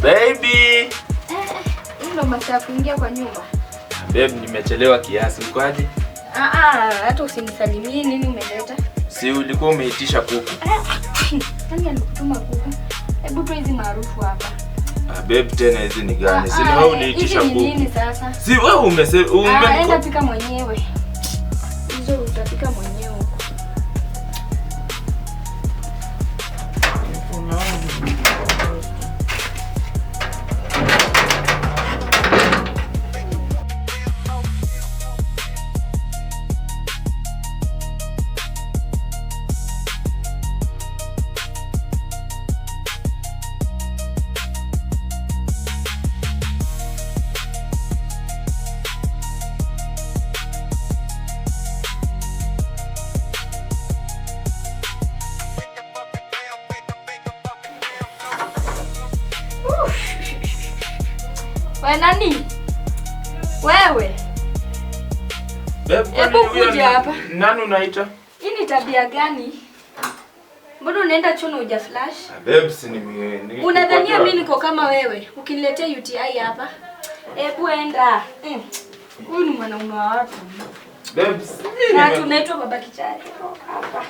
Baby. Ndio masaa kuingia kwa nyumba. Babe, nimechelewa kiasi. Ukoaje? Hata usinisalimie. Nini umeleta? Si ulikuwa umeitisha kuku. Nani alikutuma kuku? Hebu tu hizi maarufu hapa. Babe, tena hizi ni gani? Si wewe uniitisha kuku. Nini sasa? Si wewe umesema enda pika mwenyewe. Hizo utapika mwenyewe huko. Wewe nani? Wewe. Hebu kuja hapa. Nani unaita? Hii ni tabia gani? Mbona unaenda chono uja flash? Babe, si ni unadhania mimi niko kama wewe? Ukiniletea UTI hapa. Hebu enda. Huyu ni mwanaume wa watu. Babe, na tunaitwa baba kichari. Hapa.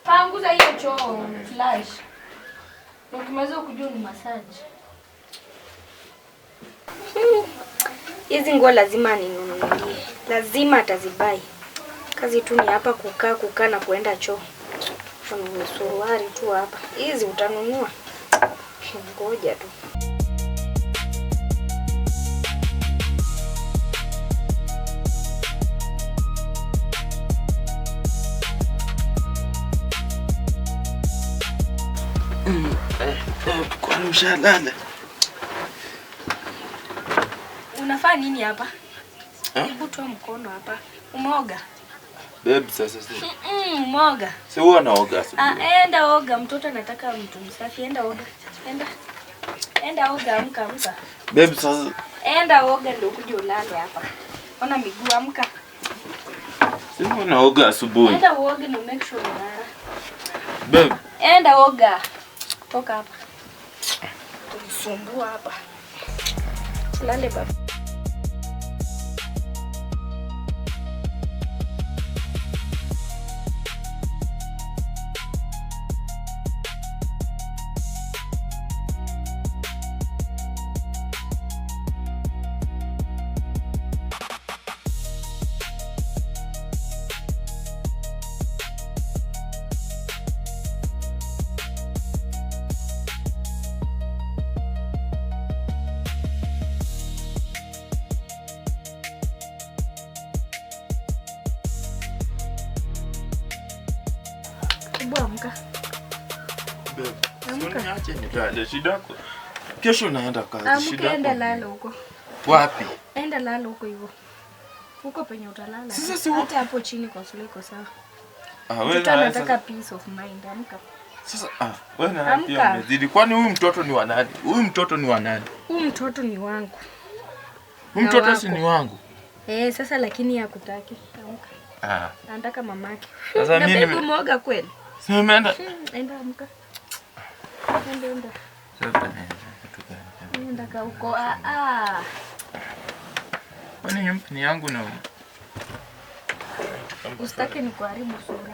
Panguza hiyo choo flash. Ukimaliza kujua ni massage. Hizi nguo lazima ninunulie. Lazima atazibai. Kazi tu ni hapa kukaa na kuenda choo. Kuna suruali tu hapa. Hizi utanunua. Ngoja tu. Kwa mshalala. Unafanya nini hapa? Hebu toa mkono hapa. Umeoga? Babe, sasa si. Umeoga. Si huwa naoga asubuhi. Enda oga, mtoto anataka mtu msafi. Enda oga. Enda oga, amka. Babe, sasa. Enda oga ndio ukuje ulale hapa. Ona miguu, amka. Si huwa naoga asubuhi. Enda oga na make sure unalala. Babe. Enda oga. Toka hapa. Unisumbua hapa. Lale baba. Amka. Babe, niache nilale shida yako. Kesho naenda kazi shida yako. Enda lala huko. Wapi? Enda lala huko hivyo. Huko penye utalala. Hata hapo chini kwa sule iko sawa. Wewe unataka peace of mind. Amka. Sasa wewe na pia umezidi. Kwani huyu mtoto ni wa nani? Huyu mtoto ni wa nani? Huyu mtoto ni wangu. Huyu mtoto si ni wangu. Sasa lakini hakutaki. Amka. Anataka mamake. Sasa mimi nimeoga kweli. Simeenda. Enda amka. Enda. Sasa nenda huko. Kwani nyumba ni yangu na usitake ni kuharibu sura.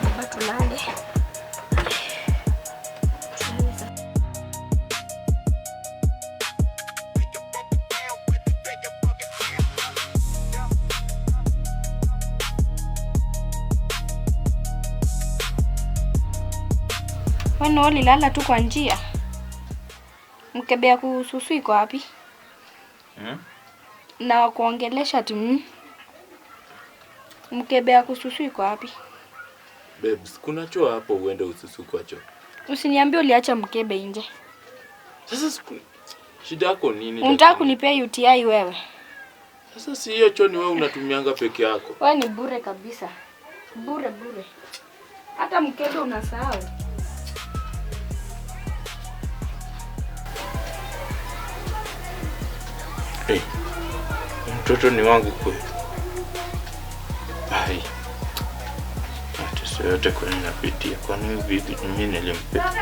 Baba tulale. Wewe ulilala tu kwa njia. Mkebe ya kususu iko wapi? Na kuongelesha tu. Mkebe ya kususu iko wapi? Babes, kuna choo hapo uende ususu kwa choo. Usiniambie uliacha mkebe nje. Sasa shida yako nini? Unataka kunipea UTI wewe? Sasa si hiyo choo ni wewe unatumianga peke yako. Wewe ni bure kabisa. Bure. Hata mkebe unasahau. Mtoto ni wangu kweli. Ai. Ati yote kwa nini napitia? Kwa nini vipi mimi nilimpita?